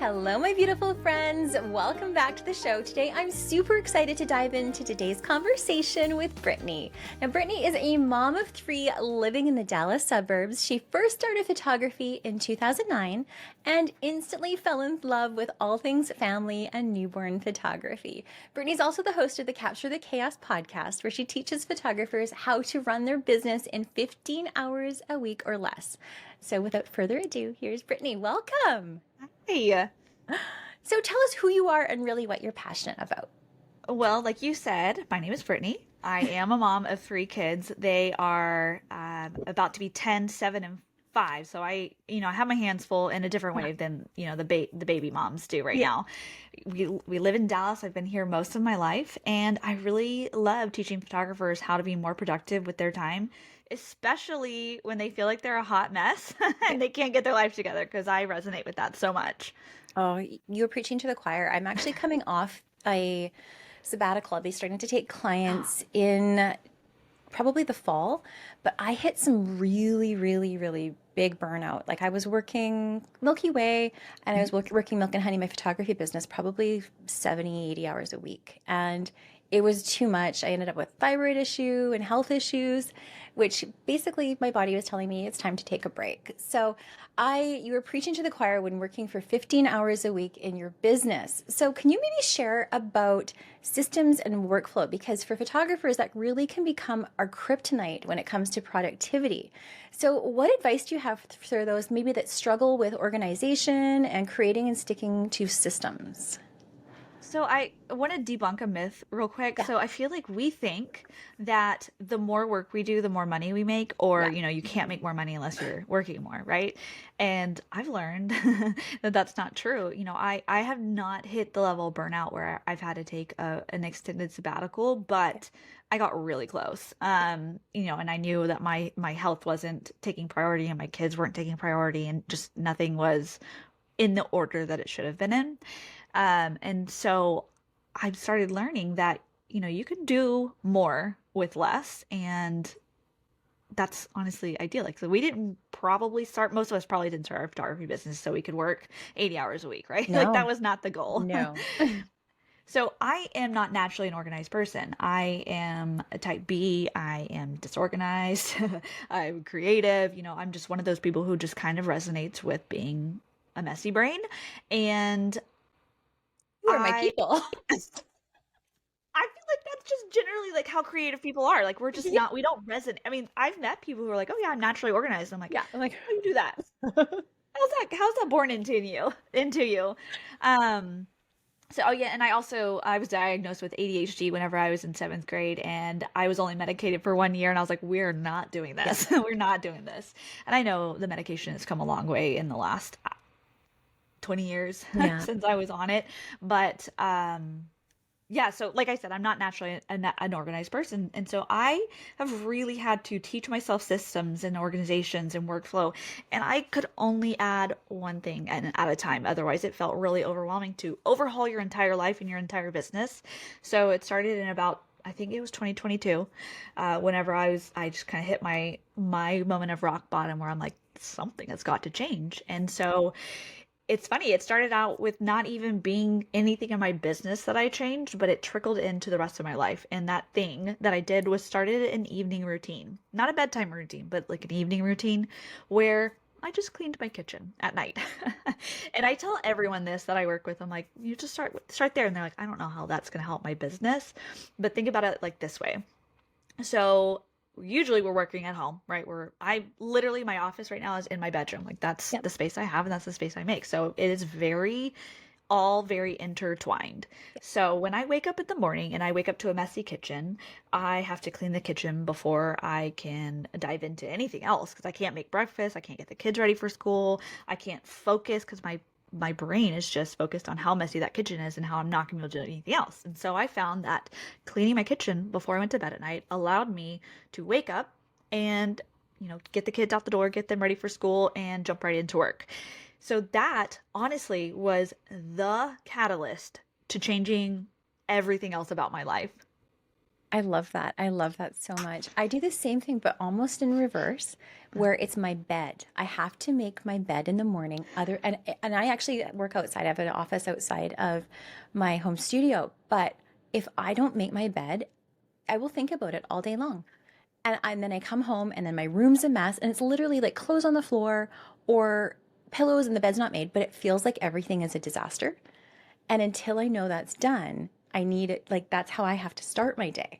Hello, my beautiful friends. Welcome back to the show. Today, I'm super excited to dive into today's conversation with Brittnie. Now, Brittnie is a mom of three living in the Dallas suburbs. She first started photography in 2009 and instantly fell in love with all things family and newborn photography. Brittnie's also the host of the Capture the Chaos podcast, where she teaches photographers how to run their business in 15 hours a week or less. So without further ado, here's Brittnie. Welcome. Hey. So tell us who you are and really what you're passionate about. Well, like you said, my name is Brittnie. I am a mom of three kids. They are about to be 10, 7, and 5. So I have my hands full in a different way than, the baby moms do right now. We live in Dallas. I've been here most of my life, and I really love teaching photographers how to be more productive with their time, especially when they feel like they're a hot mess and they can't get their life together, because I resonate with that so much. Oh, you're preaching to the choir. I'm actually coming off a sabbatical. I'll be starting to take clients in probably the fall, but I hit some really, really, really big burnout. Like I was working Milky Way and I was working Milk and Honey, my photography business, probably 70, 80 hours a week. And it was too much. I ended up with thyroid issue and health issues, which basically my body was telling me it's time to take a break. So you were preaching to the choir when working for 15 hours a week in your business. So can you maybe share about systems and workflow? Because for photographers, that really can become our kryptonite when it comes to productivity. So what advice do you have for those maybe that struggle with organization and creating and sticking to systems? So I want to debunk a myth real quick. Yeah. So I feel like we think that the more work we do, the more money we make, or, you can't make more money unless you're working more, right? And I've learned that that's not true. I have not hit the level of burnout where I've had to take an extended sabbatical, but I got really close. And I knew that my health wasn't taking priority and my kids weren't taking priority, and just nothing was in the order that it should have been in. And so I started learning that, you can do more with less, and that's honestly idyllic. So we didn't probably start, most of us probably didn't start our photography business so we could work 80 hours a week, right? Like that No, was not the goal. no. So I am not naturally an organized person. I am a type B. I am disorganized. I'm creative. I'm just one of those people who just kind of resonates with being a messy brain. And You are my I people. I feel like that's just generally like how creative people are. Like we're just Yeah. not, we don't resonate. I mean, I've met people who are like, "Oh yeah, I'm naturally organized." I'm like, Yeah. I'm like, "How do you do that? How's that born into you?" Into you. Um so, oh yeah, and I was diagnosed with ADHD whenever I was in 7th grade, and I was only medicated for 1 year, and I was like, "We're not doing Yeah. this. We're not doing this." And I know the medication has come a long way in the last 20 years Yeah. since I was on it, but yeah, so like I said, I'm not naturally an organized person. And so I have really had to teach myself systems and organizations and workflow. And I could only add one thing at a time. Otherwise, it felt really overwhelming to overhaul your entire life and your entire business. So it started in about, I think it was 2022, whenever I just kind of hit my moment of rock bottom where I'm like, something has got to change. And so it's funny, it started out with not even being anything in my business that I changed, but it trickled into the rest of my life. And that thing that I did was started an evening routine, not a bedtime routine, but like an evening routine where I just cleaned my kitchen at night. And I tell everyone this that I work with, I'm like, you just start there. And they're like, I don't know how that's going to help my business, but think about it like this way. So usually we're working at home, right? I literally, my office right now is in my bedroom. Like that's Yep. the space I have and that's the space I make. So it is very intertwined. So when I wake up in the morning and I wake up to a messy kitchen, I have to clean the kitchen before I can dive into anything else, because I can't make breakfast. I can't get the kids ready for school. I can't focus because my brain is just focused on how messy that kitchen is and how I'm not going to be able to do anything else. And so I found that cleaning my kitchen before I went to bed at night allowed me to wake up and, get the kids out the door, get them ready for school, and jump right into work. So that honestly was the catalyst to changing everything else about my life. I love that. I love that so much. I do the same thing, but almost in reverse, where it's my bed. I have to make my bed in the morning. And I actually work outside. I have an office outside of my home studio. But if I don't make my bed, I will think about it all day long. And then I come home and then my room's a mess and it's literally like clothes on the floor or pillows and the bed's not made, but it feels like everything is a disaster. And until I know that's done, I need it. Like that's how I have to start my day.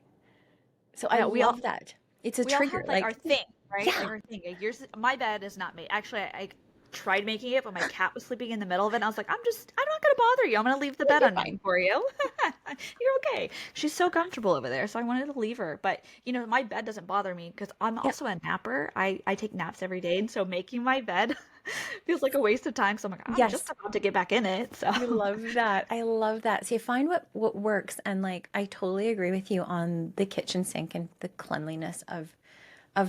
So I Yeah, love that. It's a we all have trigger. like our Like, thing, right? Like yeah, our thing. Like, yours, my bed is not made. Actually, I tried making it, but my cat was sleeping in the middle of it. And I was like, I'm not gonna bother you. I'm gonna leave the bed you're unmade fine. for you. You're okay. She's so comfortable over there, so I wanted to leave her. But my bed doesn't bother me because I'm Yeah. also a napper. I take naps every day, and so making my bed feels like a waste of time. So I'm like, I'm just Yes. about to get back in it. So I love that. I love that. See, find what works. And like I totally agree with you on the kitchen sink and the cleanliness of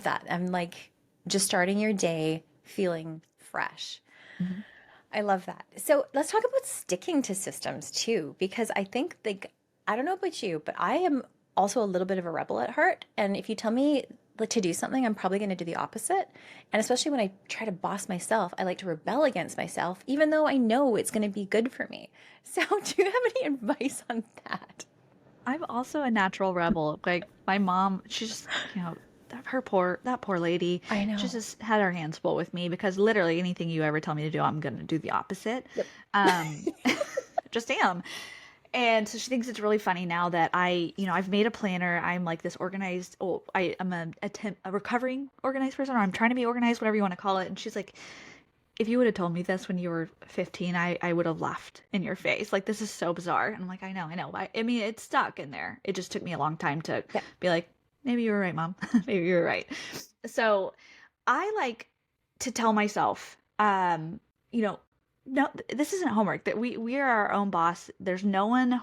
that. I'm like just starting your day feeling fresh. Mhm. I love that. So let's talk about sticking to systems too, because I think like I don't know about you, but I am also a little bit of a rebel at heart. And if you tell me like, to do something, I'm probably going to do the opposite. And especially when I try to boss myself, I like to rebel against myself, even though I know it's going to be good for me. So, do you have any advice on that? I'm also a natural rebel. Like my mom, she's just, that poor lady. I She know. just had her hands full with me because literally anything you ever tell me to do, I'm gonna do the opposite. Yep. Um, just am. And so she thinks it's really funny now that I've made a planner. I'm like this organized. Oh, I'm a recovering organized person, or I'm trying to be organized, whatever you want to call it. And she's like, if you would have told me this when you were 15, I would have laughed in your face. Like, this is so bizarre. And I'm like, I know. I mean, it's stuck in there. It just took me a long time to Yeah. be like, maybe you were right, mom. Maybe you were right. So I like to tell myself, you know, no, this isn't homework. That we are our own boss. There's no one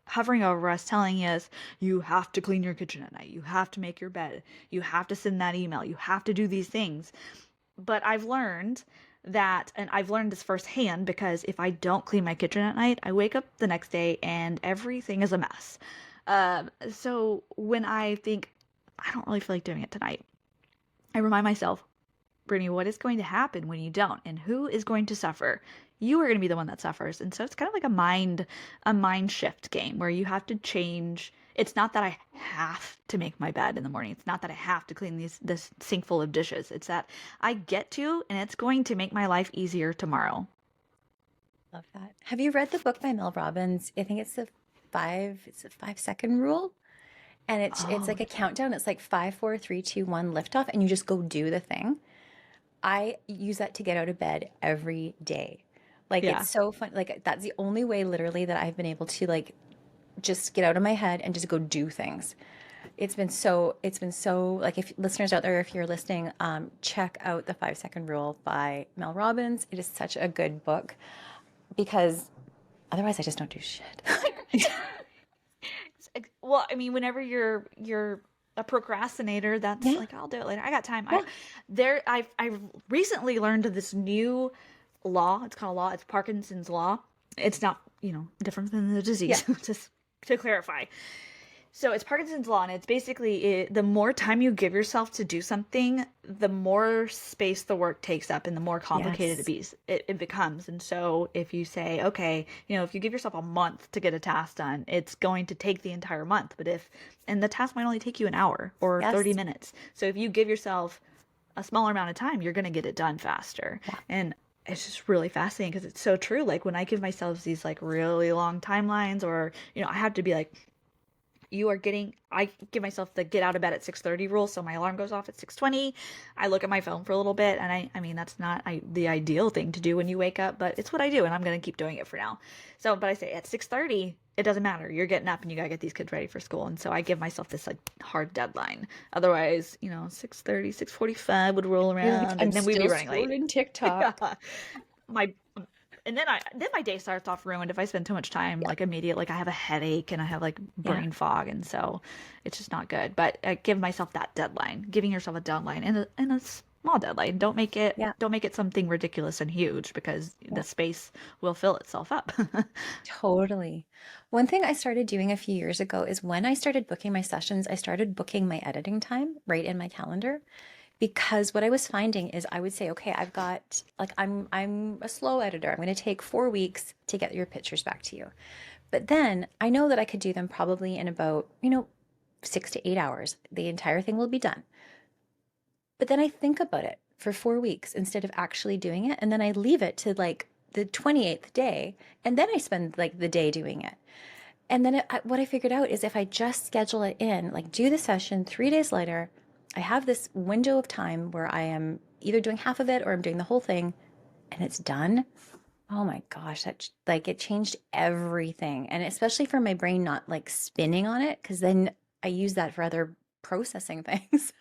hovering over us telling us you have to clean your kitchen at night. You have to make your bed. You have to send that email. You have to do these things. But I've learned that, and I've learned this firsthand because if I don't clean my kitchen at night, I wake up the next day and everything is a mess. So when I think I don't really feel like doing it tonight, I remind myself, Brittnie, what is going to happen when you don't, and who is going to suffer? You are going to be the one that suffers. And so it's kind of like a mind shift game where you have to change. It's not that I have to make my bed in the morning. It's not that I have to clean this sink full of dishes. It's that I get to, and it's going to make my life easier tomorrow. Love that. Have you read the book by Mel Robbins? I think it's a 5 second rule. And it's Oh, like a countdown. It's like 5, 4, 3, 2, 1, liftoff, and you just go do the thing. I use that to get out of bed every day. Like yeah. it's so fun. Like that's the only way literally that I've been able to like just get out of my head and just go do things. It's been so like if listeners out there, if you're listening, check out the 5 second rule by Mel Robbins. It is such a good book because otherwise I just don't do shit. Well, I mean, whenever you're a procrastinator, that's Yeah. like I'll do it later. I got time. Yeah. I've recently learned of this new law. It's called a law. It's Parkinson's law. It's not, different than the Yeah. disease, just to clarify. So it's Parkinson's law, and it's basically the more time you give yourself to do something, the more space the work takes up, and the more complicated Yes. it becomes. And so if you say, okay, if you give yourself a month to get a task done, it's going to take the entire month. And the task might only take you an hour or 30 Yes. minutes. So if you give yourself a smaller amount of time, you're going to get it done faster. Yeah. And it's just really fascinating because it's so true. Like when I give myself these like really long timelines, or I have to be like, I give myself the get out of bed at 6:30 rule, so my alarm goes off at 6:20. I look at my phone for a little bit, and I mean that's not the ideal thing to do when you wake up, but it's what I do, and I'm going to keep doing it for now. So but I say at 6:30 it doesn't matter, you're getting up and you got to get these kids ready for school. And so I give myself this like hard deadline. Otherwise 6:30, 6:45 would roll You're like, around, I'm and then we'd be still running late. scrolling TikTok. Yeah. my and then my day starts off ruined if I spend too much time like immediate. Like I have a headache and I have like Yeah. brain fog, and so it's just not good. But I give myself that deadline. Giving yourself a deadline and small deadline. Yeah. Don't make it something ridiculous and huge, because Yeah. the space will fill itself up. Totally. One thing I started doing a few years ago is when I started booking my sessions, I started booking my editing time right in my calendar. Because what I was finding is I would say, okay, I've got like I'm a slow editor. I'm going to take 4 weeks to get your pictures back to you. But then I know that I could do them probably in about, 6 to 8 hours. The entire thing will be done. But then I think about it for 4 weeks instead of actually doing it. And then I leave it to like the 28th day. And then I spend like the day doing it. And then what I figured out is if I just schedule it in, like do the session 3 days later, I have this window of time where I am either doing half of it or I'm doing the whole thing and it's done. Oh my gosh, that like it changed everything. And especially for my brain not like spinning on it, because then I use that for other processing things.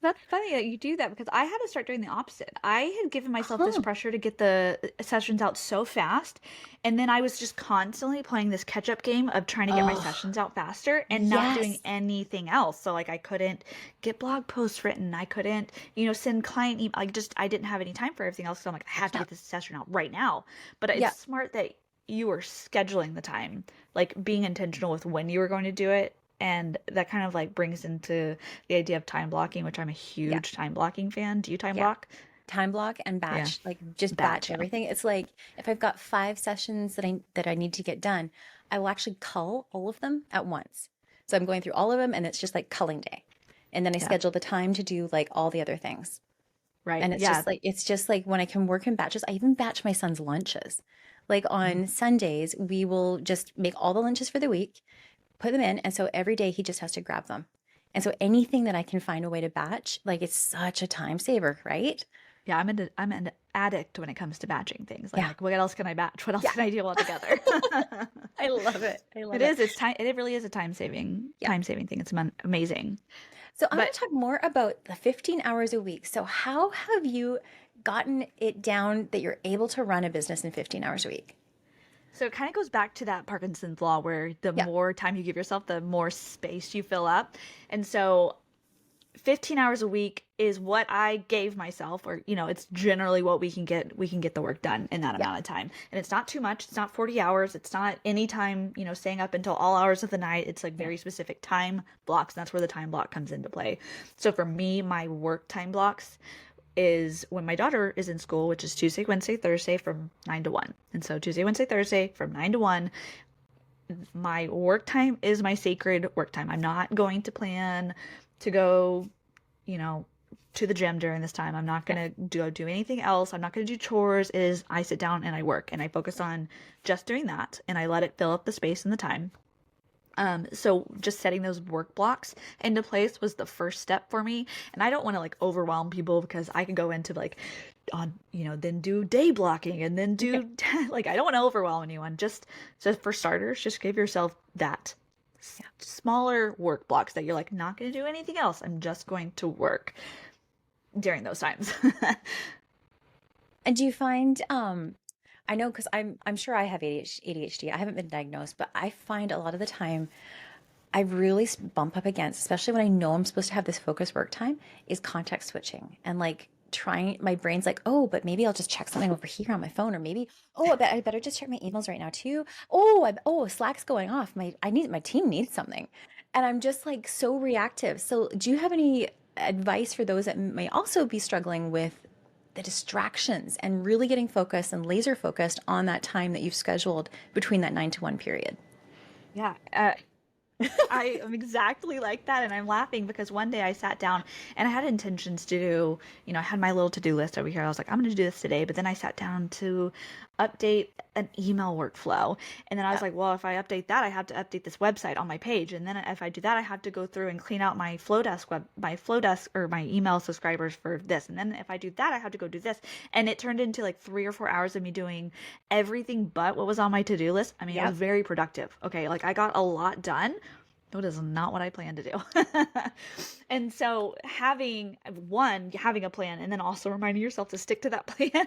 That's funny that you do that, because I had to start doing the opposite. I had given myself this Huh. pressure to get the sessions out so fast, and then I was just constantly playing this catch-up game of trying to get my Oh, sessions out faster and not doing yes. anything else. So like I couldn't get blog posts written, I couldn't, send client email. Like just I didn't have any time for everything else. So I'm like, I have to Yeah. get this session out right now. But Yeah. it's smart that you were scheduling the time, like being intentional with when you were going to do it. And that kind of like brings into the idea of time blocking, which I'm a Yeah. huge time blocking fan. Do you time Yeah. block? Time block and Yeah, batch, like just batch batch. Yeah. everything. It's like if I've got 5 sessions that I need to get done, I will actually cull all of them at once. So I'm going through all of them and it's just like culling day. And then I Yeah. schedule the time to do like all the other things. Right. And Yeah. it's just like when I can work in batches, I even batch my son's lunches. Like Mhm. on Sundays, we will just make all the lunches for the week, put them in, and so every day he just has to grab them. And so anything that I can find a way to batch, like it's such a time saver, right? Yeah. I'm an addict when it comes to batching things. I'm Yeah. like, what else can I batch? What else Yeah. can I do all together? I love it. I It love it. is. It's time. It really is a Yeah. time saving thing. It's amazing. So I want But to talk more about the 15 hours a week. So how have you gotten it down that you're able to run a business in 15 hours a week? so it kind of goes back to that Parkinson's law, where the Yeah. more time you give yourself, the more space you fill up. And so 15 hours a week is what I gave myself, or it's generally what we can get the work done in that Yeah. amount of time. And it's not too much. It's not 40 hours. It's not any time, staying up until all hours of the night. It's like Yeah. very specific time blocks, and that's where the time block comes into play. So for me, my work time blocks is when my daughter is in school, which is Tuesday, Wednesday, Thursday from 9 to 1. And so Tuesday, Wednesday, Thursday from 9 to 1, my work time is my sacred work time. I'm not going to plan to go, you know, to the gym during this time. I'm not Yeah. going to do anything else. I'm not going to do chores. It is I sit down and I work, and I focus on just doing that, and I let it fill up the space and the time. So just setting those work blocks into place was the first step for me. And I don't want to like overwhelm people, because I can go into like then do day blocking and then Yeah. do like I don't want to overwhelm anyone. Just so for starters, just give yourself that Yeah. smaller work blocks that you're like not going to do anything else. I'm just going to work during those times. And do you find, I know because I'm sure I have ADHD. I haven't been diagnosed, but I find a lot of the time I really bump up against, especially when I know I'm supposed to have this focused work time, is context switching and like trying. My brain's like, oh, but maybe I'll just check something over here on my phone, or maybe I better just check my emails right now too. Slack's going off. My team needs something, and I'm just like so reactive. So do you have any advice for those that may also be struggling with the distractions and really getting focused and laser focused on that time that you've scheduled between that 9 to 1 period? Yeah. I am exactly like that, and I'm laughing because one day I sat down and I had intentions to do, I had my little to-do list over here. I was like, I'm going to do this today, but then I sat down to update an email workflow, and then I was Yeah. like, well, if I update that, I have to update this website on my page, and then if I do that, I have to go through and clean out my Flowdesk or my email subscribers for this, and then if I do that, I have to go do this, and it turned into like 3 or 4 hours of me doing everything but what was on my to-do list. I mean, it was Yep. very productive. Okay, like I got a lot done. That is not what I plan to do. And so having a plan, and then also reminding yourself to stick to that plan and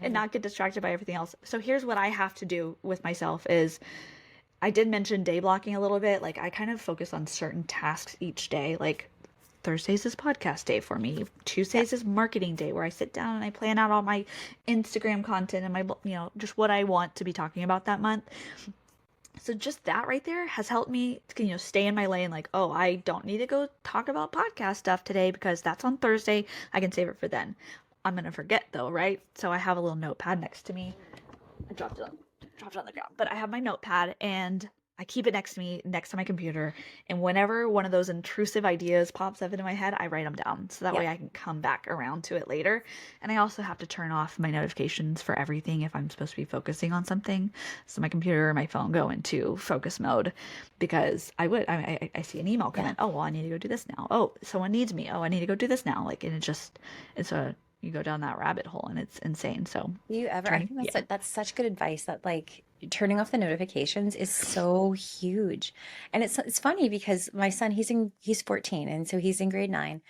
Mhm. not get distracted by everything else. So here's what I have to do with myself is I did mention day blocking a little bit. Like I kind of focus on certain tasks each day. Like Thursdays is podcast day for me. Tuesdays is marketing day, where I sit down and I plan out all my Instagram content and my, just what I want to be talking about that month. So just that right there has helped me, stay in my lane. Like, oh, I don't need to go talk about podcast stuff today because that's on Thursday. I can save it for then. I'm going to forget though, right? So I have a little notepad next to me. I dropped it on the ground, but I have my notepad and I keep it next to me, next to my computer. And whenever one of those intrusive ideas pops up into my head, I write them down. So that way I can come back around to it later. And I also have to turn off my notifications for everything if I'm supposed to be focusing on something. So my computer or my phone go into focus mode, because I see an email come in. Oh, well, I need to go do this now. Oh, someone needs me. Oh, I need to go do this now. Like, and you go down that rabbit hole and it's insane. So I think that's such good advice, that like turning off the notifications is so huge. And it's funny because my son, he's 14, and so he's in grade 9,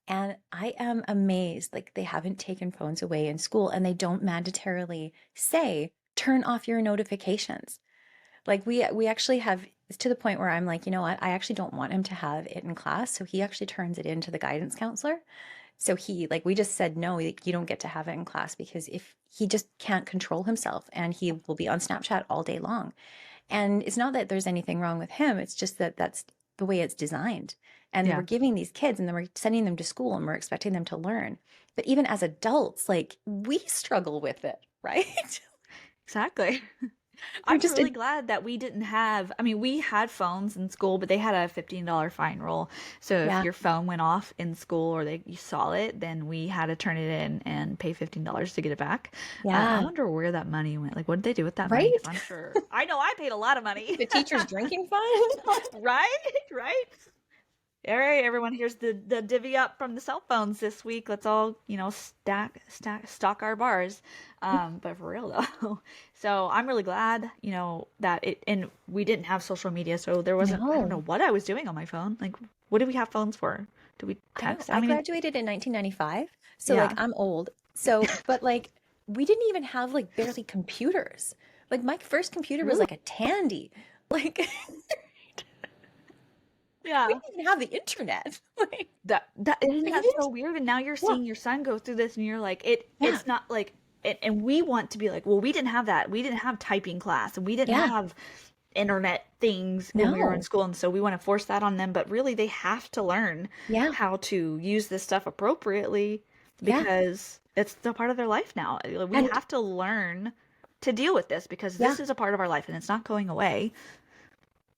and I am amazed, like they haven't taken phones away in school, and they don't mandatorily say turn off your notifications. Like we actually have, it's to the point where I'm like, you know what, I actually don't want him to have it in class, so he actually turns it into the guidance counselor. So we just said, no, you don't get to have it in class, because if he just can't control himself, and he will be on Snapchat all day long. And it's not that there's anything wrong with him. It's just that that's the way it's designed. And we're giving these kids, and then we're sending them to school, and we're expecting them to learn. But even as adults, like, we struggle with it, right? Exactly. I'm just really glad that we didn't have, we had phones in school, but they had a $15 fine rule. So if your phone went off in school or you saw it, then we had to turn it in and pay $15 to get it back. I wonder where that money went. Like, what did they do with that money? 'Cause I'm sure. I know I paid a lot of money. The teacher's drinking fund? Right? All right, everyone, here's the divvy up from the cell phones this week. Let's all, stock our bars. But for real though. So I'm really glad, that and we didn't have social media, so there wasn't, I don't know what I was doing on my phone. Like, what do we have phones for? Do we text? I graduated in 1995, so like I'm old. So, but like we didn't even have like barely computers. Like my first computer was like a Tandy. Like yeah, we didn't even have the internet. Like isn't that so weird? And now you're seeing your son go through this, and you're like, it's not like, and we want to be like, well, we didn't have that. We didn't have typing class, and we didn't have internet things when we were in school, and so we want to force that on them. But really, they have to learn how to use this stuff appropriately, because it's a part of their life now. We have to learn to deal with this, because this is a part of our life, and it's not going away.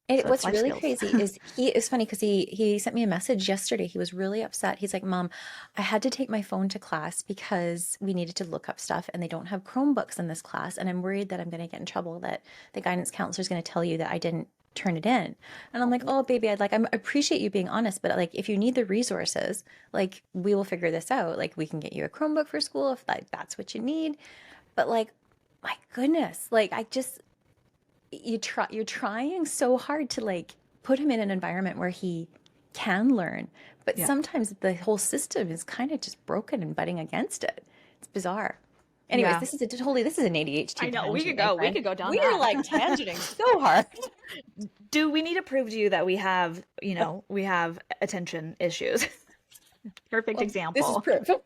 And what's really crazy is it's funny because he sent me a message yesterday. He was really upset. He's like, Mom, I had to take my phone to class because we needed to look up stuff, and they don't have Chromebooks in this class. And I'm worried that I'm going to get in trouble, that the guidance counselor is going to tell you that I didn't turn it in. And I'm like, oh, baby, I appreciate you being honest, but like, if you need the resources, like, we will figure this out. Like, we can get you a Chromebook for school if that's what you need. But like, my goodness, like, you're trying so hard to like put him in an environment where he can learn, but sometimes the whole system is kind of just broken and butting against it. It's bizarre. Anyways, this is an ADHD. I know, we could go down. We are like tangenting so hard. Do we need to prove to you that we have, we have attention issues? Perfect example. This is proof.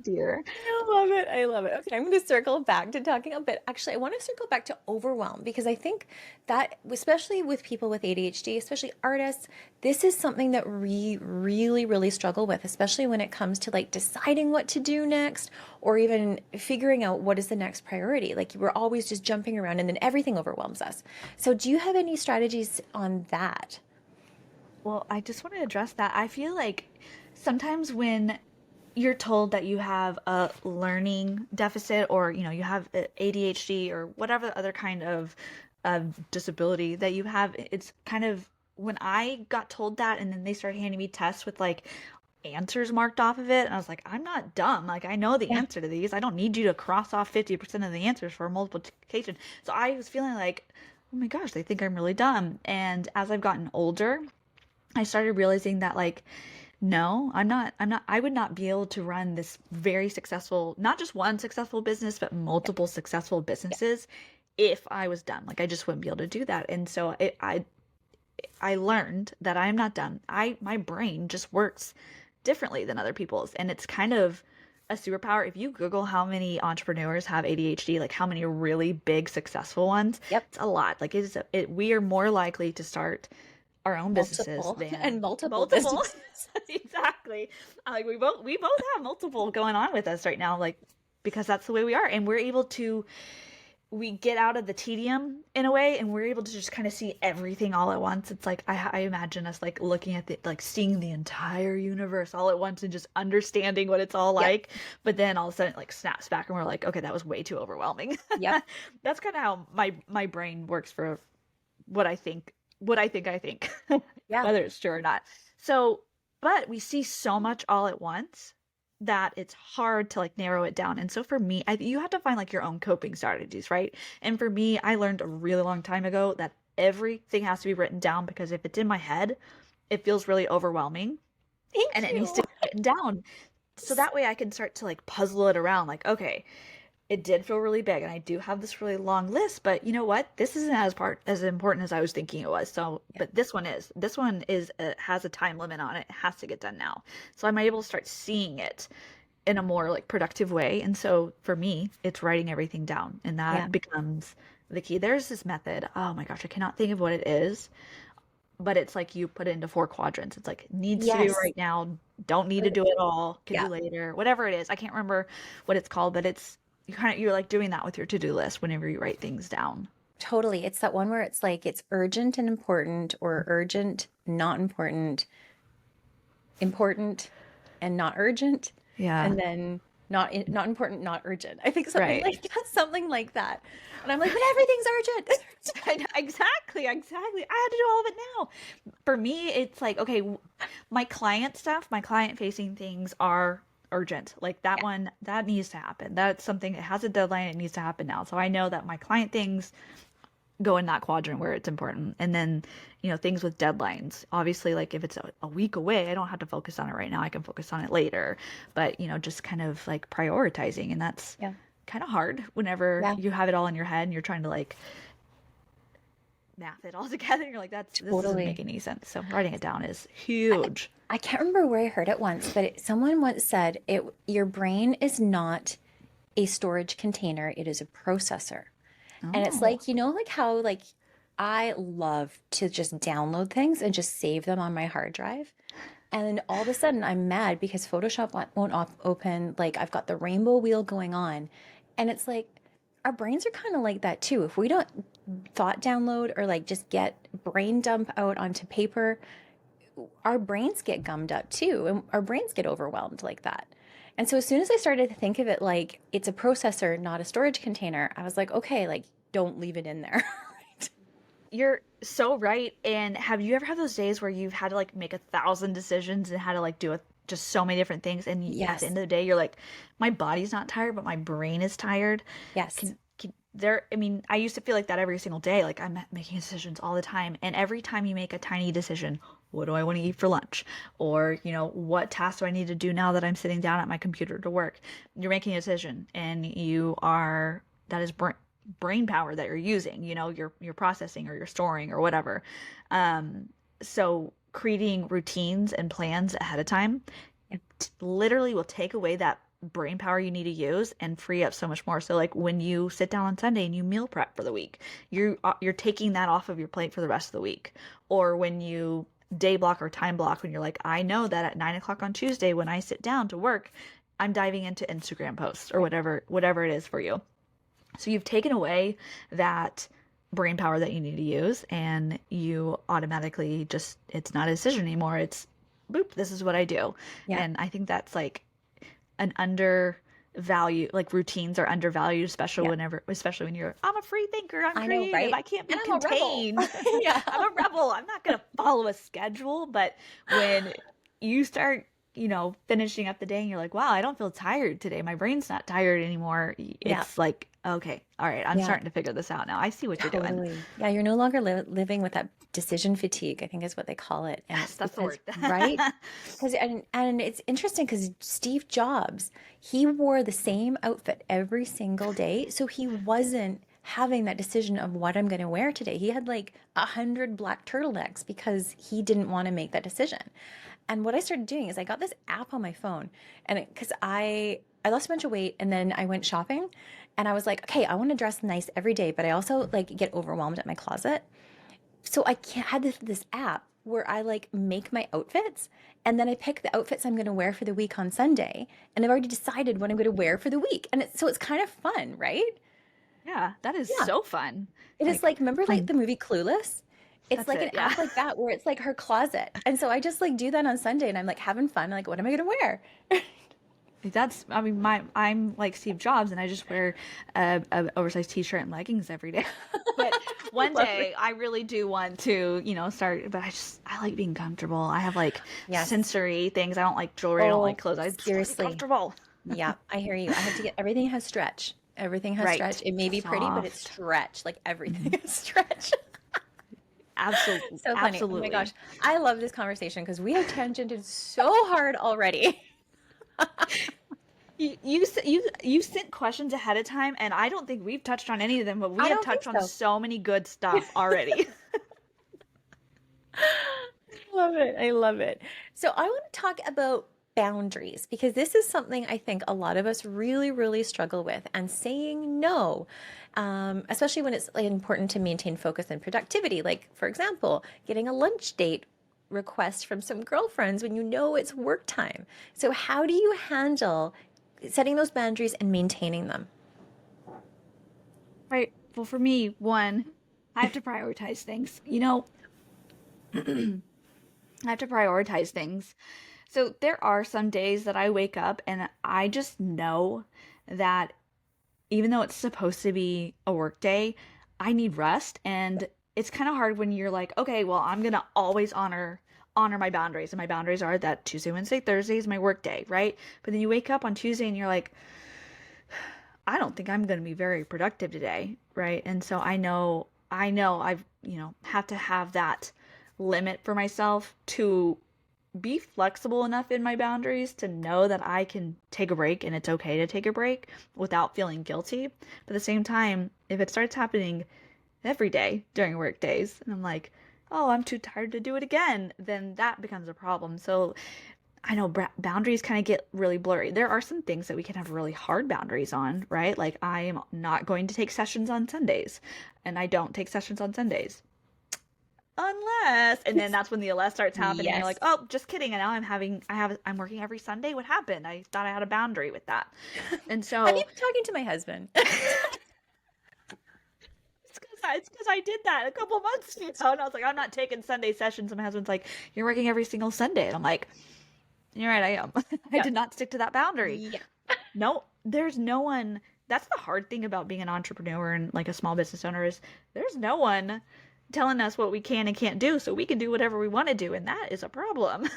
Dear. I love it. Okay, I'm going to circle back to talking a bit. Actually, I want to circle back to overwhelm, because I think that, especially with people with ADHD, especially artists, this is something that we really, really struggle with, especially when it comes to like deciding what to do next, or even figuring out what is the next priority. Like, we're always just jumping around, and then everything overwhelms us. So do you have any strategies on that? Well, I just want to address that. I feel like sometimes when you're told that you have a learning deficit, or you have ADHD or whatever other kind of disability that you have, it's kind of, when I got told that, and then they started handing me tests with like answers marked off of it, and I was like, I'm not dumb, like I know the answer to these. I don't need you to cross off 50% of the answers for multiplication. So I was feeling like, oh my gosh, they think I'm really dumb. And as I've gotten older, I started realizing that, like, no, I would not be able to run this very successful, not just one successful business, but multiple successful businesses if I was dumb. Like, I just wouldn't be able to do that. And so I learned that I'm not done. My brain just works differently than other people's, and it's kind of a superpower. If you Google how many entrepreneurs have ADHD, like how many really big successful ones, Yep. it's a lot. Like we are more likely to start our own businesses Multiple and than multiple multiple. businesses. Exactly. Like we both have multiple going on with us right now, like because that's the way we are, and we're able to we get out of the tedium in a way, and we're able to just kind of see everything all at once. It's like I imagine us like looking at the like seeing the entire universe all at once and just understanding what it's all Yep. like. But then all of a sudden it like snaps back and we're like, okay, that was way too overwhelming. Yep. That's kind of how my brain works for what I think, Yeah. whether it's true or not. So, but we see so much all at once that it's hard to like narrow it down. And so for me, you have to find like your own coping strategies, right? And for me, I learned a really long time ago that everything has to be written down, because if it's in my head, it feels really overwhelming and Thank it needs you. to be written down. So that way I can start to like puzzle it around, like, okay, it did feel really big and I do have this really long list, but you know what, this isn't as important as I was thinking it was. So Yeah. but this one is has a time limit on it. It has to get done now, so I'm able to start seeing it in a more like productive way. And so for me, it's writing everything down, and Yeah. that becomes the key. There's this method, oh my gosh, I cannot think of what it is, but it's like you put it into 4 quadrants. It's like needs to be Yes. right now, don't need to do it all, can Yeah. do later, whatever it is. I can't remember what it's called, but it's you're like doing that with your to-do list whenever you write things down. Totally. It's that one where it's like it's urgent and important, or urgent, not important, important and not urgent, Yeah. and then not important, not urgent. I think something Right. like that, something like that. And I'm like, but everything's urgent. Exactly. I had to do all of it now. For me, it's like, okay, my client stuff, my client facing things are urgent. Like that Yeah. one, that needs to happen. That's something that has a deadline. It needs to happen now. So I know that my client things go in that quadrant where it's important. And then, things with deadlines. Obviously, like if it's a week away, I don't have to focus on it right now. I can focus on it later. But, just kind of like prioritizing. And that's Yeah. kind of hard whenever Yeah. you have it all in your head and you're trying to like math it all together. You're like, this doesn't Totally. make any sense. So writing it down is huge. I can't remember where I heard it once, but someone once said your brain is not a storage container, it is a processor. And it's Oh, like, like how like I love to just download things and just save them on my hard drive. And then all of a sudden I'm mad because Photoshop won't open. Like I've got the rainbow wheel going on. And it's like our brains are kind of like that too. If we don't thought download or like just get brain dump out onto paper, our brains get gummed up too. And our brains get overwhelmed like that. And so as soon as I started to think of it like it's a processor, not a storage container, I was like, okay, like don't leave it in there. Right? you're so right. And have you ever had those days where you've had to like make 1,000 decisions and had to like do just so many different things, and at the Yes. end of the day, you're like, my body's not tired, but my brain is tired. Yes. I mean, I used to feel like that every single day. Like I'm making decisions all the time. And every time you make a tiny decision, what do I want to eat for lunch? Or, what task do I need to do now that I'm sitting down at my computer to work? You're making a decision, and that is brain power that you're using, you're processing or you're storing or whatever. So creating routines and plans ahead of time literally will take away that brain power you need to use and free up so much more. So like when you sit down on Sunday and you meal prep for the week, you're taking that off of your plate for the rest of the week. Or when you day block or time block, when you're like, I know that at 9 o'clock on Tuesday when I sit down to work, I'm diving into Instagram posts or whatever it is for you. So you've taken away that brain power that you need to use, and you automatically it's not a decision anymore. It's boop, this is what I do. Yeah. And I think that's like an undervalue, like routines are undervalued, especially Yeah. when I'm a free thinker, I'm I know, creative, right? I can't be And I'm a rebel. contained. Yeah. I'm a rebel. I'm not gonna follow a schedule. But when you start, finishing up the day and you're like, wow, I don't feel tired today. My brain's not tired anymore. Yeah. It's like, okay, all right, I'm Yeah. starting to figure this out now. I see what you're doing. Totally. Yeah, you're no longer living with that decision fatigue, I think is what they call it. And Yes, it's that's the because, word. right? Because and it's interesting because Steve Jobs, he wore the same outfit every single day, so he wasn't having that decision of what I'm going to wear today. He had like 100 black turtlenecks because he didn't want to make that decision. And what I started doing is I got this app on my phone, and because I lost a bunch of weight and then I went shopping, and I was like, okay, I want to dress nice every day, but I also like get overwhelmed at my closet. So I can't had this app where I like make my outfits, and then I pick the outfits I'm going to wear for the week on Sunday, and I've already decided what I'm going to wear for the week. And it's kind of fun, right? Yeah, that is Yeah. so fun. It is Like like, remember like playing the movie Clueless? It's that's like it. an Yeah. app like that where it's like her closet. And so I just like do that on Sunday, and I'm like having fun. Like, what am I going to wear? That's, I mean, I'm like Steve Jobs, and I just wear a oversized t-shirt and leggings every day. But one Lovely. day I really do want to, start, but I like being comfortable. I have like Yes. sensory things. I don't like jewelry. I don't like Oh, clothes. I just want to be seriously. comfortable. Yeah, I hear you. I have to get everything has stretch. Everything has stretch. Right. It may be pretty, but it's Soft. stretch. Like Hmm. everything is stretch. Absolutely. So funny. Oh my gosh. Absolutely. I love this conversation because we have tangented so hard already. You sent questions ahead of time, and I don't think we've touched on any of them, but we I have don't think touched on so. so many good stuff already. I love it. I love it. So I want to talk about boundaries because this is something I think a lot of us really, really struggle with, and saying no, especially when it's like, important to maintain focus and productivity. Like, for example, getting a lunch date request from some girlfriends when you know it's work time. So how do you handle setting those boundaries and maintaining them? Right. Well, for me, one, I have to prioritize things. I have to prioritize things. So there are some days that I wake up and I just know that even though it's supposed to be a work day, I need rest. And it's kind of hard when you're like, okay, well, I'm gonna always honor my boundaries. And my boundaries are that Tuesday, Wednesday, Thursday is my work day, right? But then you wake up on Tuesday and you're like, I don't think I'm gonna be very productive today, right? And so I know I've, have to have that limit for myself to be flexible enough in my boundaries to know that I can take a break and it's okay to take a break without feeling guilty. But at the same time, if it starts happening every day during work days and I'm like, oh, I'm too tired to do it again, then that becomes a problem. So I know boundaries kind of get really blurry. There are some things that we can have really hard boundaries on, right? Like I am not going to take sessions on Sundays, and I don't take sessions on Sundays. Unless, and then that's when the unless starts happening. You're like, Yes. oh, just kidding. And now I'm working every Sunday. What happened? I thought I had a boundary with that. And Have you so been talking to my husband? it's because I did that a couple months ago. And I was like, I'm not taking Sunday sessions. And my husband's like, you're working every single Sunday. And I'm like, you're right, I am. I Yeah. did not stick to that boundary. Yeah. No, there's no one. That's the hard thing about being an entrepreneur and like a small business owner is there's no one telling us what we can and can't do, so we can do whatever we want to do, and that is a problem.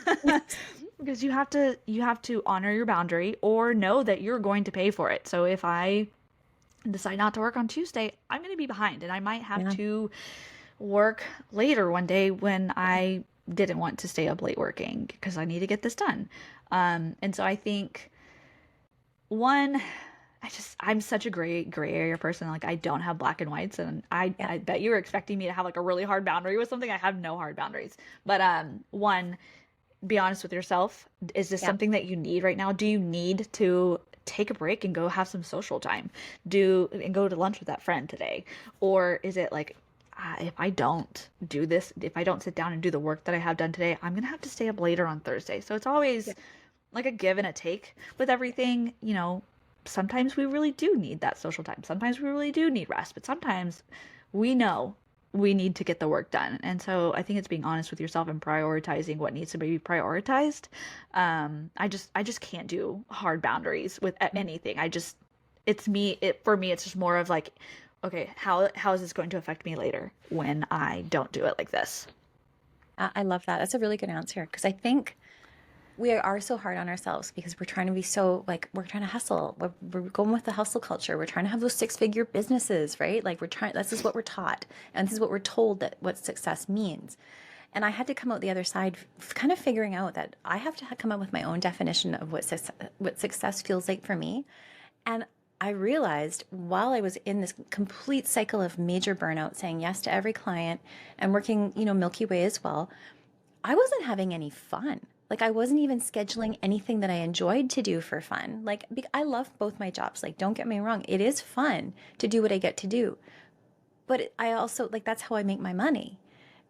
Because you have to honor your boundary or know that you're going to pay for it. So if I decide not to work on Tuesday, I'm going to be behind, and I might have Yeah. to work later one day when I didn't want to stay up late working because I need to get this done. And so I think one, I'm such a gray area person. Like I don't have black and whites, and Yeah. I bet you were expecting me to have like a really hard boundary with something. I have no hard boundaries. But one, be honest with yourself. Is this Yeah. something that you need right now? Do you need to take a break and go have some social time? Do and go to lunch with that friend today? Or is it like if I don't do this, if I don't sit down and do the work that I have done today, I'm gonna have to stay up later on Thursday. So it's always like a give and a take with everything. Sometimes we really do need that social time. Sometimes we really do need rest, but sometimes we know we need to get the work done. And so I think it's being honest with yourself and prioritizing what needs to be prioritized. I just can't do hard boundaries with anything. It's me. For me, it's just more of like, okay, how is this going to affect me later when I don't do it like this? I love that. That's a really good answer because I think we are so hard on ourselves because we're trying to be so like we're trying to hustle. We're going with the hustle culture. We're trying to have those six-figure businesses, right? Like we're trying. This is what we're taught, and this is what we're told that what success means. And I had to come out the other side, kind of figuring out that I have to come up with my own definition of what success feels like for me. And I realized while I was in this complete cycle of major burnout, saying yes to every client and working, Milky Way as well, I wasn't having any fun. Like I wasn't even scheduling anything that I enjoyed to do for fun. Like I love both my jobs. Like don't get me wrong, it is fun to do what I get to do. But I also like that's how I make my money.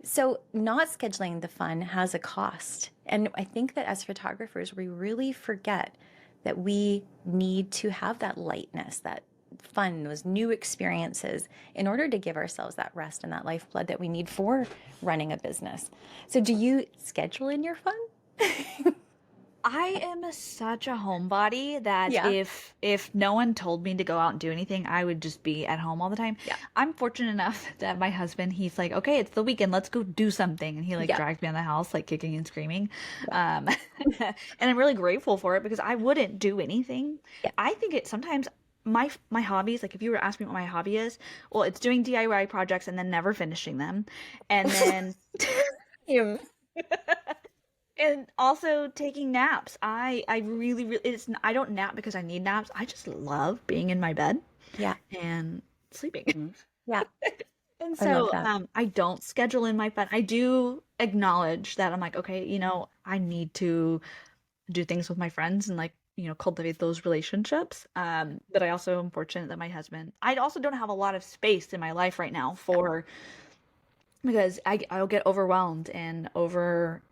So not scheduling the fun has a cost. And I think that as photographers, we really forget that we need to have that lightness, that fun, those new experiences in order to give ourselves that rest and that lifeblood that we need for running a business. So do you schedule in your fun? I am such a homebody that Yeah. if no one told me to go out and do anything, I would just be at home all the time. Yeah. I'm fortunate enough that my husband, he's like, okay, it's the weekend, let's go do something, and he like Yeah. drags me in the house like kicking and screaming, um, and I'm really grateful for it because I wouldn't do anything. Yeah. I think it sometimes my hobbies, like if you were asking me what my hobby is, well, it's doing DIY projects and then never finishing them, and then. Yeah. And also taking naps. I really I don't nap because I need naps. I just love being in my bed Yeah. and sleeping. Yeah. And I love so that. I don't schedule in my fun. I do acknowledge that I'm like, okay, I need to do things with my friends and like, cultivate those relationships. But I also am fortunate that my husband, I also don't have a lot of space in my life right now for because I'll get overwhelmed and over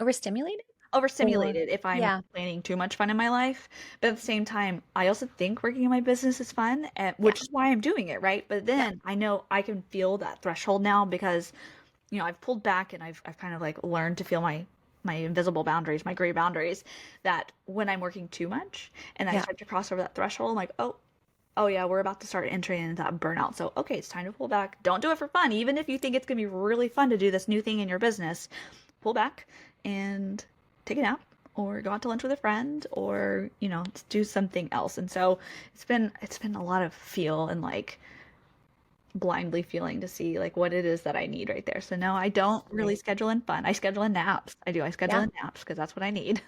Overstimulated? Or overstimulated if I'm yeah. planning too much fun in my life. But at the same time, I also think working in my business is fun, Yeah. which is why I'm doing it, right? But Yeah. then I know I can feel that threshold now because, I've pulled back and I've kind of like learned to feel my invisible boundaries, my gray boundaries, that when I'm working too much and I Yeah. start to cross over that threshold, I'm like, oh yeah, we're about to start entering into that burnout. So, okay, it's time to pull back. Don't do it for fun. Even if you think it's going to be really fun to do this new thing in your business, pull back and take a nap or go out to lunch with a friend or, do something else. And so it's been a lot of feel and like blindly feeling to see like what it is that I need right there. So no, I don't really Right. schedule in fun. I schedule in naps. I do. I schedule Yeah. in naps because that's what I need.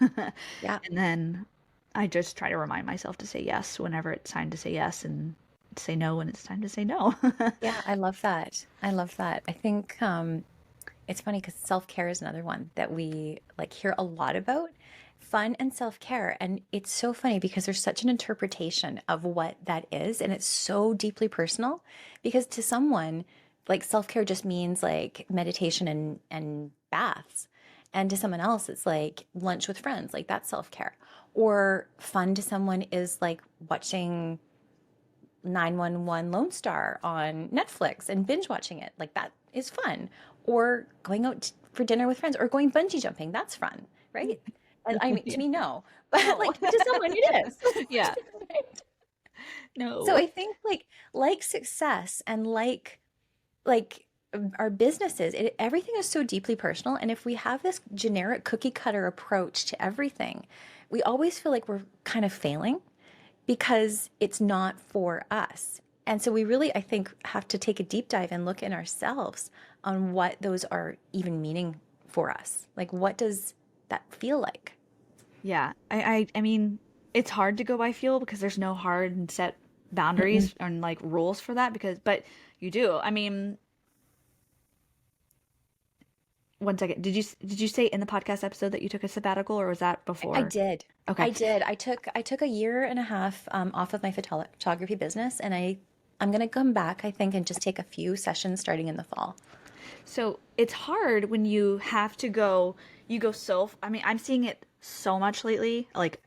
Yeah. And then I just try to remind myself to say yes whenever it's time to say yes and say no when it's time to say no. Yeah. I love that. I love that. I think it's funny because self-care is another one that we like hear a lot about. Fun and self-care. And it's so funny because there's such an interpretation of what that is. And it's so deeply personal because to someone, like self-care just means like meditation and baths. And to someone else, it's like lunch with friends, like that's self-care. Or fun to someone is like watching 911 Lone Star on Netflix and binge watching it. Like that is fun. Or going out for dinner with friends or going bungee jumping. That's fun, right? And I mean, Yeah. to me, no, but No. like to someone it is. Yeah. Right? So No. I think like success and like our businesses, everything is so deeply personal. And if we have this generic cookie cutter approach to everything, we always feel like we're kind of failing because it's not for us. And so we really, I think, have to take a deep dive and look in ourselves on what those are even meaning for us. Like, what does that feel like? Yeah. I mean, it's hard to go by feel because there's no hard and set Mm-mm. boundaries and like rules for that but you do. I mean, one second. Did you say in the podcast episode that you took a sabbatical or was that I before? did. Okay. I did. I took a year and a half off of my photography business, and I'm gonna come back, I think, and just take a few sessions starting in the fall. So it's hard when you go I mean, I'm seeing it so much lately, like,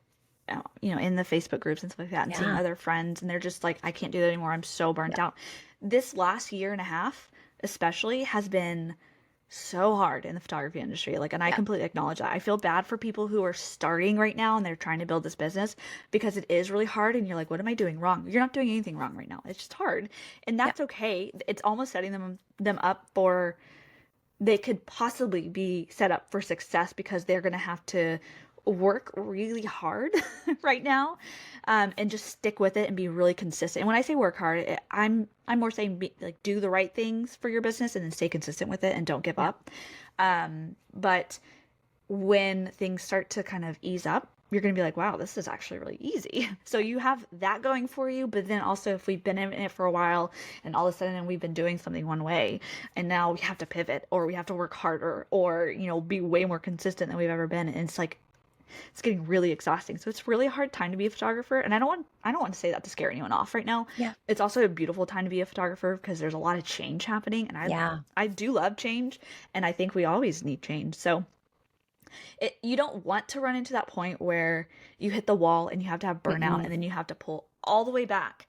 in the Facebook groups and stuff like that, and seeing Yeah. other friends, and they're just like, I can't do that anymore. I'm so burnt Yeah. out. This last year and a half, especially, has been so hard in the photography industry. Like, and I Yeah. completely acknowledge that. I feel bad for people who are starting right now and they're trying to build this business because it is really hard. And you're like, what am I doing wrong? You're not doing anything wrong right now. It's just hard, and Yeah. that's okay. It's almost setting them up for they could possibly be set up for success because they're going to have to work really hard right now, and just stick with it and be really consistent. And when I say work hard, I'm more saying like do the right things for your business and then stay consistent with it and don't give Yeah. up. But when things start to kind of ease up, you're going to be like, wow, this is actually really easy. So you have that going for you. But then also, if we've been in it for a while and all of a sudden we've been doing something one way and now we have to pivot or we have to work harder or, be way more consistent than we've ever been. And it's like, it's getting really exhausting. So it's really a hard time to be a photographer. And I don't want to say that to scare anyone off right now. Yeah. It's also a beautiful time to be a photographer because there's a lot of change happening. And Yeah. I do love change. And I think we always need change. So you don't want to run into that point where you hit the wall and you have to have burnout and then you have to pull all the way back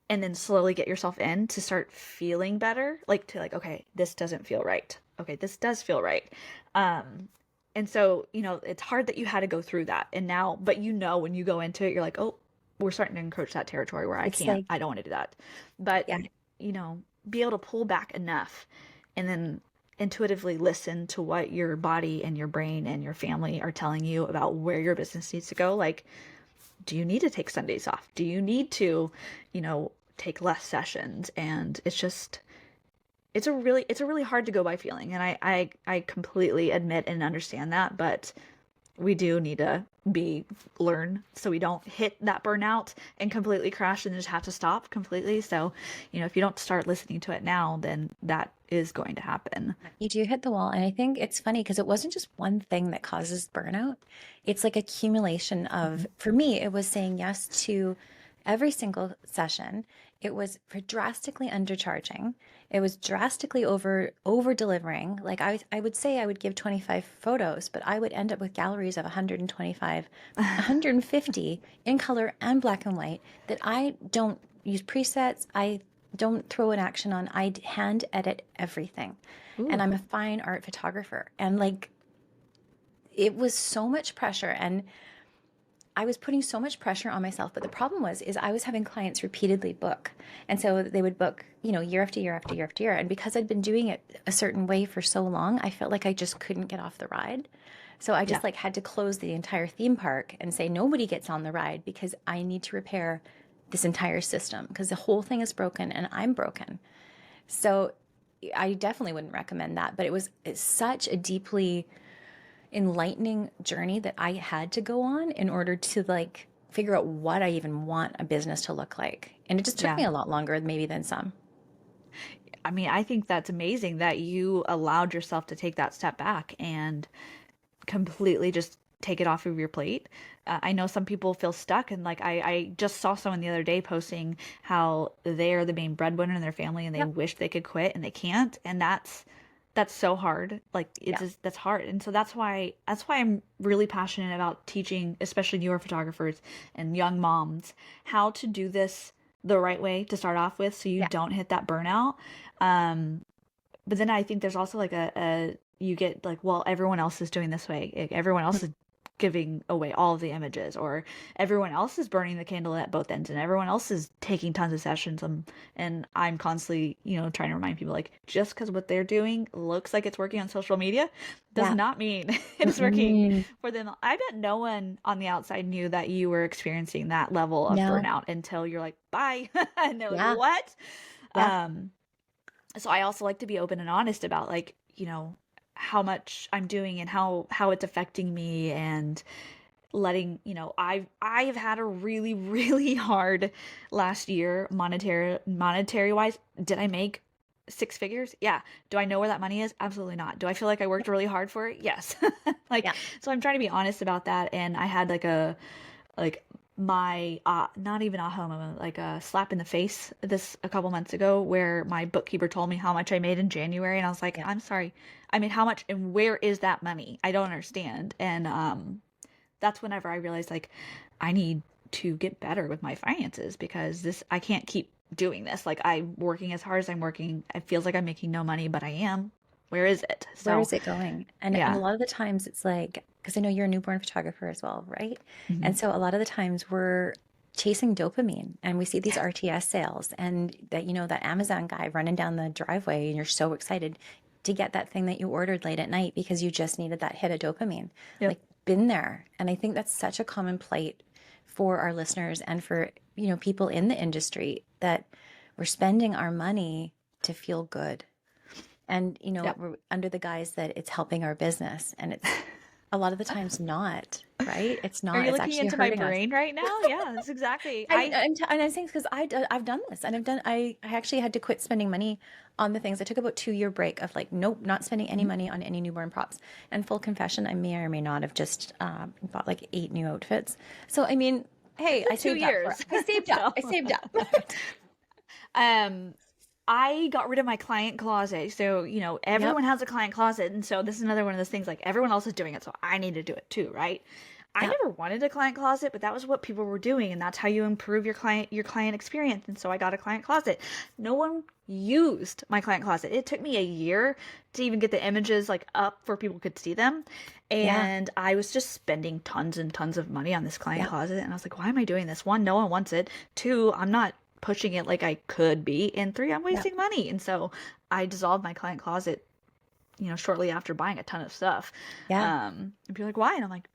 and then slowly get yourself in to start feeling better, okay, this doesn't feel right, okay, this does feel right. And so it's hard that you had to go through that, and now, but when you go into it, you're like, oh, we're starting to encroach that territory where It's like, I don't want to do that. But yeah. be able to pull back enough and then intuitively listen to what your body and your brain and your family are telling you about where your business needs to go. Like, do you need to take Sundays off? Do you need to, take less sessions? And it's a really hard to go by feeling. And I completely admit and understand that, but we do need to learn so we don't hit that burnout and completely crash and just have to stop completely. So, if you don't start listening to it now, then that is going to happen. You do hit the wall. And I think it's funny because it wasn't just one thing that causes burnout. It's like accumulation of, for me, it was saying yes to every single session. It was for drastically undercharging. It was drastically over delivering. Like I would say I would give 25 photos, but I would end up with galleries of 125, 150 in color and black and white that I don't use presets. I don't throw an action on. I hand edit everything. Ooh. And I'm a fine art photographer. And like, it was so much pressure. And I was putting so much pressure on myself, but the problem is I was having clients repeatedly book. And so they would book, year after year after year after year. And because I'd been doing it a certain way for so long, I felt like I just couldn't get off the ride. So I just had to close the entire theme park and say, nobody gets on the ride because I need to repair this entire system because the whole thing is broken and I'm broken. So I definitely wouldn't recommend that, but it's such a deeply enlightening journey that I had to go on in order to like figure out what I even want a business to look like. And it just took me a lot longer maybe than some. I mean, I think that's amazing that you allowed yourself to take that step back and completely just take it off of your plate. I know some people feel stuck, and like I just saw someone the other day posting how they are the main breadwinner in their family and they wish they could quit and they can't, and that's so hard. Like that's hard. And so that's why I'm really passionate about teaching, especially newer photographers and young moms, how to do this the right way to start off with so you don't hit that burnout. But then I think there's also like you get like, well, everyone else is doing this way. Everyone else is giving away all of the images, or everyone else is burning the candle at both ends, and everyone else is taking tons of sessions. And I'm constantly, trying to remind people, like, just because what they're doing looks like it's working on social media does not mean it's working for them. I bet no one on the outside knew that you were experiencing that level of burnout until you're like, bye. And they're like, what? So I also like to be open and honest about, like, how much I'm doing and how it's affecting me, and letting, I've had a really, really hard last year monetary wise. Did I make six figures? Yeah. Do I know where that money is? Absolutely not. Do I feel like I worked really hard for it? Yes. So I'm trying to be honest about that. And I had my not even aha moment, like a slap in the face a couple months ago, where my bookkeeper told me how much I made in January, and I was like, I'm sorry, I mean, how much, and where is that money? I don't understand. And that's whenever I realized, like, I need to get better with my finances, because I can't keep doing this. Like, I'm working as hard as I'm working. It feels like I'm making no money, but I am. Where is it? Where is it going? And a lot of the times it's like, because I know you're a newborn photographer as well, right? And so a lot of the times we're chasing dopamine, and we see these RTS sales, and that, that Amazon guy running down the driveway, and you're so excited to get that thing that you ordered late at night because you just needed that hit of dopamine. Like, been there. And I think that's such a common plight for our listeners and for, people in the industry, that we're spending our money to feel good. And, we're under the guise that it's helping our business, and a lot of the times not, right? It's Are not. you It's looking actually into my hurting us. brain right now? Yeah, that's exactly. And I'm saying because I've done this and I actually had to quit spending money on the things. I took about 2 year break of like, nope, not spending any money on any newborn props. And full confession, I may or may not have just bought like 8 new outfits. So, I mean, hey, I two saved up for it. years. I saved up. So, I saved up. um, I got rid of my client closet. So, Yep. everyone has a client closet. And so this is another one of those things like everyone else is doing it. So I need to do it too, right? I Yep. never wanted a client closet, but that was what people were doing. And that's how you improve your client experience. And so I got a client closet. No one used my client closet. It took me a year to even get the images like up where people could see them. Yeah. And I was just spending tons and tons of money on this client Yep. closet. And I was like, why am I doing this? One, no one wants it. Two, I'm not pushing it like I could be. And three, I'm Yep. wasting money. And so I dissolved my client closet, shortly after buying a ton of stuff. Yeah. And people are like, why? And I'm like,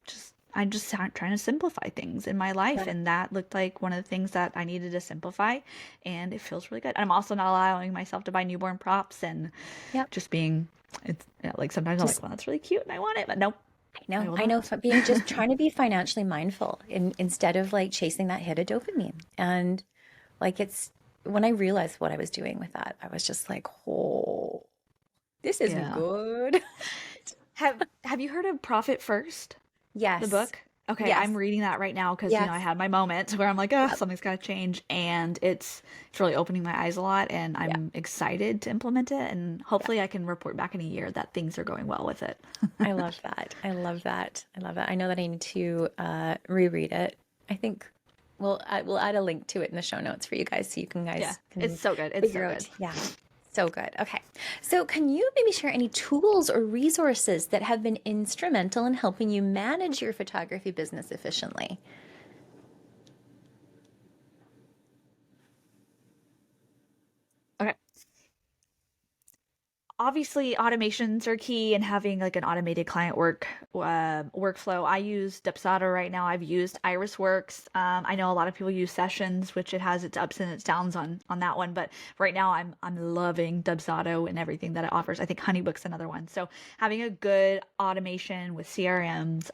I'm just trying to simplify things in my life. Yeah. And that looked like one of the things that I needed to simplify. And it feels really good. And I'm also not allowing myself to buy newborn props and Yep. just being, it's like sometimes I'm like, Just well, that's really cute and I want it. But nope, I will I know, not. being just trying to be financially mindful instead of like chasing that hit of dopamine. And like it's when I realized what I was doing with that, I was just like, oh, this isn't Yeah. good. Have you heard of Profit First? The Yes. book? Okay, Yes. I'm reading that right now because I Yes. had my moment where I'm like, oh, Yep. something's got to change, and it's really opening my eyes a lot, and Yeah. I'm excited to implement it, and Yeah. hopefully I can report back in a year that things are going well with it. I love that. I love that. I love that. I know that I need to reread it. I think we'll add a link to it in the show notes for you guys so you can Yeah, guys it's can so good. It's figure so good. out. Yeah. So good. Okay. So can you maybe share any tools or resources that have been instrumental in helping you manage your photography business efficiently? Okay. Obviously automations are key and having like an automated client workflow. I use Dubsado right now. I've used Irisworks. I know a lot of people use Sessions, which it has its ups and its downs on that one, but right now I'm loving Dubsado and everything that it offers. I think Honeybook's another one. So having a good automation with CRMs,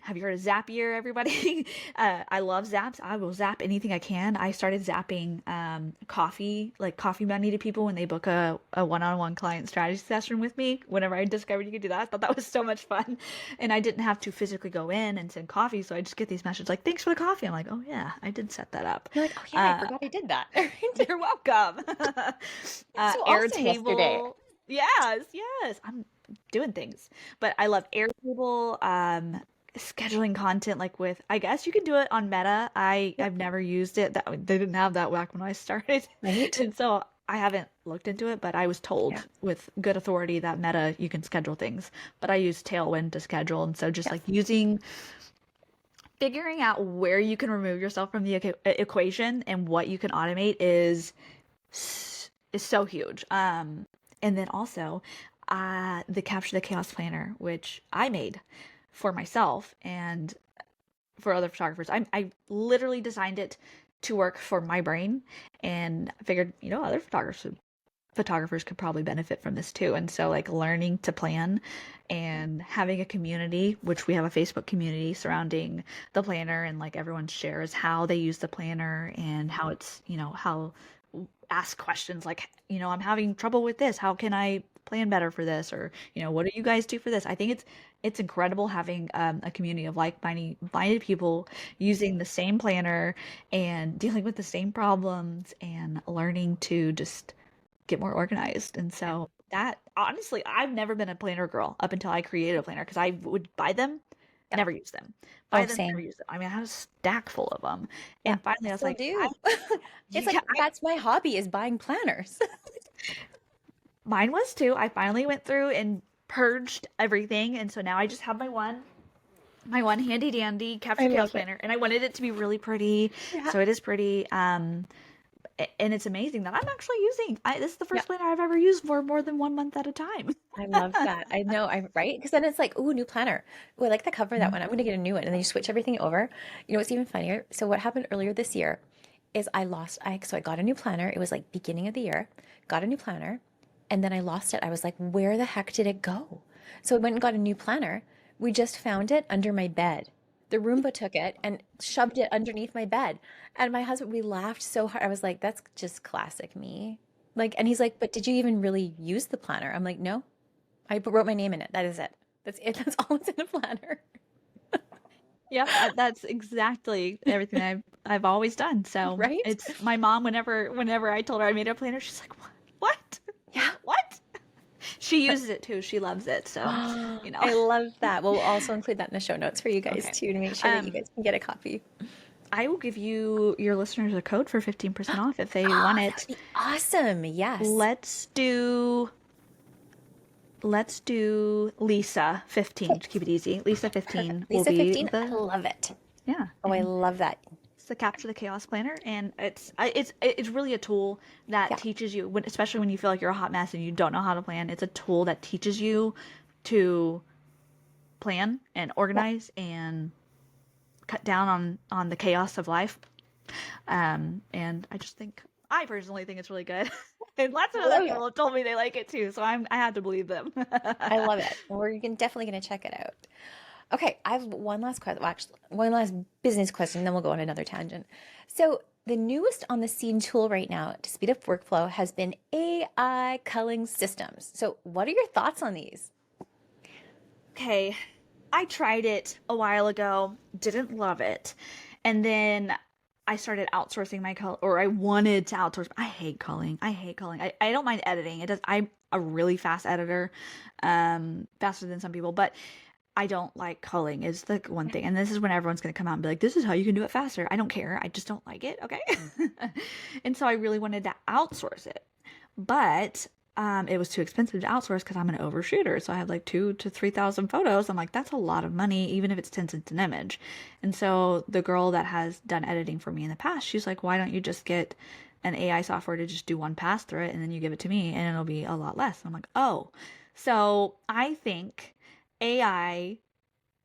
have you heard of Zapier, everybody? I love Zaps. I will zap anything I can. I started zapping coffee money to people when they book a one-on-one client strategy session with me. Whenever I discovered you could do that, I thought that was so much fun. And I didn't have to physically go in and send coffee, so I just get these messages like, thanks for the coffee. I'm like, oh yeah, I did set that up. You're like, oh yeah, I forgot I did that. You're welcome. So awesome yesterday. Airtable. Yes, yes. I'm doing things. But I love Airtable, scheduling content like with I guess you can do it on Meta. Yep. I've never used it. They didn't have that back when I started. Right? And so I haven't looked into it, but I was Yeah. told with good authority that Meta you can schedule things. But I use Tailwind to schedule, and so just Yes. like figuring out where you can remove yourself from the equation and what you can automate is so huge. And then also, the Capture the Chaos Planner, which I made for myself and for other photographers. I literally designed it to work for my brain, and I figured, other photographers could probably benefit from this too. And so like learning to plan and having a community, which we have a Facebook community surrounding the planner, and like everyone shares how they use the planner and how it's, how ask questions like, I'm having trouble with this. How can I plan better for this? Or, what do you guys do for this? I think it's incredible having a community of like-minded people using the same planner and dealing with the same problems and learning to just get more organized. And so that honestly, I've never been a planner girl up until I created a planner because I would buy them, Yep. never use them. Buy Oh, them, never same. use them. I mean, I had a stack full of them. Yeah. And finally I I was still like, do. It's like yeah, that's my hobby is buying planners. mine was too. I finally went through and purged everything. And so now I just have my one handy dandy I capture chaos love it. planner, and I wanted it to be really pretty. Yeah. So it is pretty. And it's amazing that I'm actually using. This is the Yeah. first planner I've ever used for more than 1 month at a time. I love that. I know, I'm right. Because then it's like, ooh, new planner. Ooh, I like the cover of that one. I'm going to get a new one. And then you switch everything over. You know what's even funnier? So what happened earlier this year is so I got a new planner. It was like beginning of the year, got a new planner. and then I lost it. I was like, where the heck did it go? So I went and got a new planner. We just found it under my bed. The Roomba took it and shoved it underneath my bed. And my husband, we laughed so hard. I was like, that's just classic me. Like, and he's like, but did you even really use the planner? I'm like, no, I wrote my name in it. That is it. That's it. That's all that's in the planner. Yep, that's exactly everything I've always done. So Right? it's my mom. Whenever I told her I made a planner, she's like, "What? Yeah. What?" She uses it too. She loves it. So, you know. I love that. We'll also include that in the show notes for you guys Okay. too, to make sure that you guys can get a copy. I will give your listeners a code for 15% off if they want it. That'd be awesome. Yes. Let's do Lisa 15 to keep it easy. Lisa 15 will Lisa be 15, I love it. yeah. Oh, I love that. It's the Capture the Chaos Planner, and it's really a tool that Yeah. teaches you, especially when you feel like you're a hot mess and you don't know how to plan. It's a tool that teaches you to plan and organize and cut down on the chaos of life. And I personally think it's really good. And lots of other Love it. people have told me they like it too, so I have to believe them. I love it. Definitely going to check it out. Okay, I have one last question. Well, actually, one last business question, then we'll go on another tangent. So, the newest on the scene tool right now to speed up workflow has been AI culling systems. So, what are your thoughts on these? Okay, I tried it a while ago, didn't love it. And then I started outsourcing my cull, or I wanted to outsource. I hate culling. I don't mind editing. I'm a really fast editor, faster than some people, but I don't like culling is the one thing. And this is when everyone's going to come out and be like, this is how you can do it faster. I don't care. I just don't like it. Okay. And so I really wanted to outsource it, but it was too expensive to outsource because I'm an overshooter. So I had like 2,000 to 3,000 photos. I'm like, that's a lot of money, even if it's 10 cents an image. And so the girl that has done editing for me in the past, she's like, why don't you just get an AI software to just do one pass through it and then you give it to me and it'll be a lot less. And I'm like, oh, so I think AI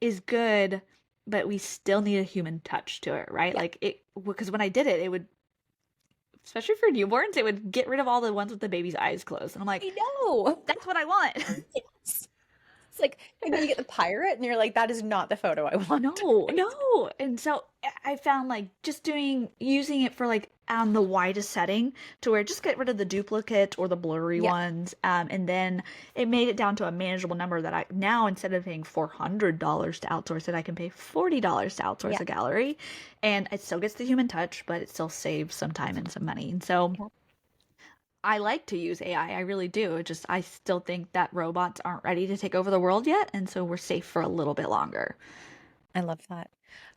is good, but we still need a human touch to it, right? Yeah. Like because when I did it, it would, especially for newborns, it would get rid of all the ones with the baby's eyes closed. And I'm like, I know. that's what I want. Yes. It's like, and then you get the pirate, and you're like, that is not the photo I want. No. And so I found like just using it for like on the widest setting to where just get rid of the duplicate or the blurry Yeah. ones. And then it made it down to a manageable number that I now, instead of paying $400 to outsource it, I can pay $40 to outsource Yeah. a gallery. And it still gets the human touch, but it still saves some time and some money. And so Yeah. I like to use AI. I really do. I still think that robots aren't ready to take over the world yet, and so we're safe for a little bit longer. I love that.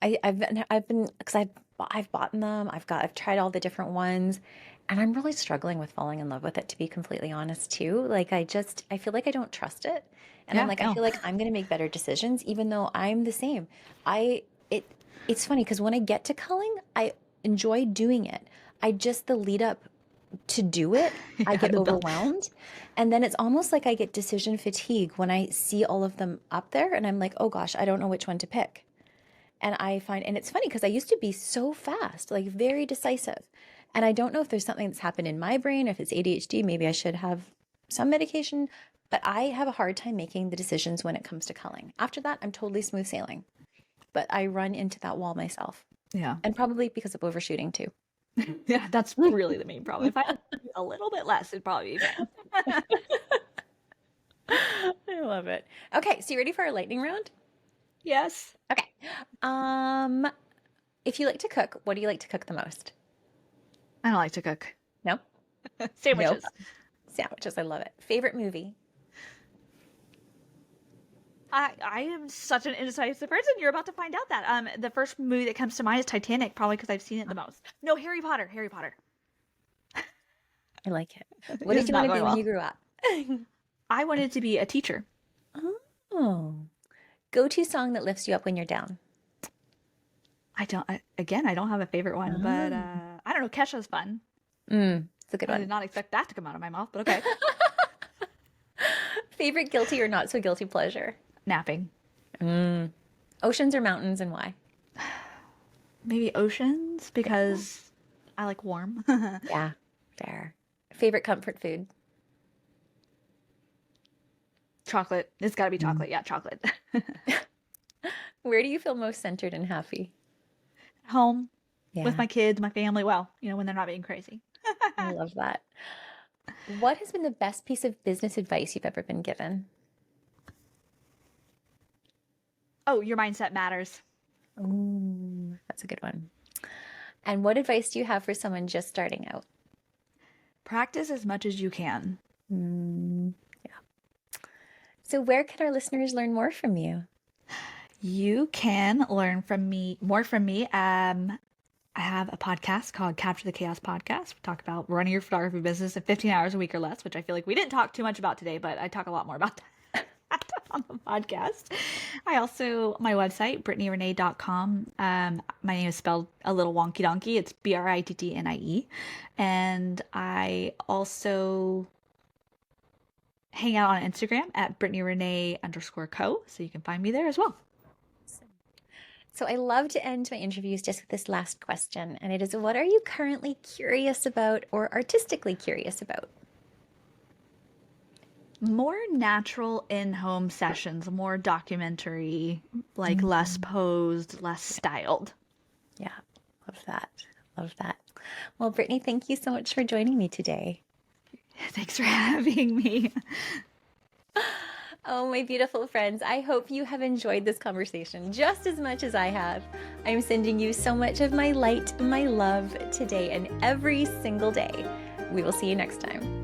I've been because I've bought them. I've tried all the different ones, and I'm really struggling with falling in love with it, to be completely honest too. Like I feel like I don't trust it, and I'm Yeah, like I no. feel like I'm gonna make better decisions, even though I'm the same. I it it's funny because when I get to culling, I enjoy doing it. The lead up to do it, I Yeah, get the bill. overwhelmed. And then it's almost like I get decision fatigue when I see all of them up there and I'm like, oh gosh, I don't know which one to pick. And it's funny because I used to be so fast, like very decisive. And I don't know if there's something that's happened in my brain, if it's ADHD, maybe I should have some medication, but I have a hard time making the decisions when it comes to culling. After that, I'm totally smooth sailing, but I run into that wall myself, Yeah. and probably because of overshooting too. Yeah, that's really the main problem. If I had a little bit less, it'd probably be fine. I love it. Okay, so you ready for our lightning round? Yes. Okay. Um, if you like to cook, what do you like to cook the most? I don't like to cook. No? Sandwiches. Sandwiches. I love it. Favorite movie? I am such an indecisive person. You're about to find out that. The first movie that comes to mind is Titanic, probably because I've seen it the most. No, Harry Potter. Harry Potter. I like it. What This did is you not want to be going when well. you grew up? I wanted to be a teacher. Oh. Go-to song that lifts you up when you're down. I don't have a favorite one, but I don't know. Kesha's fun. It's a good I one. did not expect that to come out of my mouth, but okay. Favorite guilty or not so guilty pleasure? Napping. Oceans or mountains, and why? Maybe oceans because I like warm. Yeah, fair. Favorite comfort food? chocolate. It's got to be chocolate. Yeah, chocolate. Where do you feel most centered and happy? Home with Yeah, my kids, my family. Well, when they're not being crazy. I love that. What has been the best piece of business advice you've ever been given? Oh, your mindset matters. Ooh, that's a good one. And what advice do you have for someone just starting out? Practice as much as you can. Yeah. So where can our listeners learn more from you? You can learn more from me. I have a podcast called Capture the Chaos Podcast. We talk about running your photography business in 15 hours a week or less, which I feel like we didn't talk too much about today, but I talk a lot more about that on the podcast. My website, brittnierenee.com. My name is spelled a little wonky donkey. It's Brittnie. And I also hang out on Instagram at BrittnieRenee_co. So you can find me there as well. So I love to end my interviews just with this last question, and it is, what are you currently curious about or artistically curious about? More natural in-home sessions, more documentary, like less posed, less styled. Yeah, love that. Love that. Well, Brittnie, thank you so much for joining me today. Thanks for having me. Oh, my beautiful friends, I hope you have enjoyed this conversation just as much as I have. I'm sending you so much of my light and my love today and every single day. We will see you next time.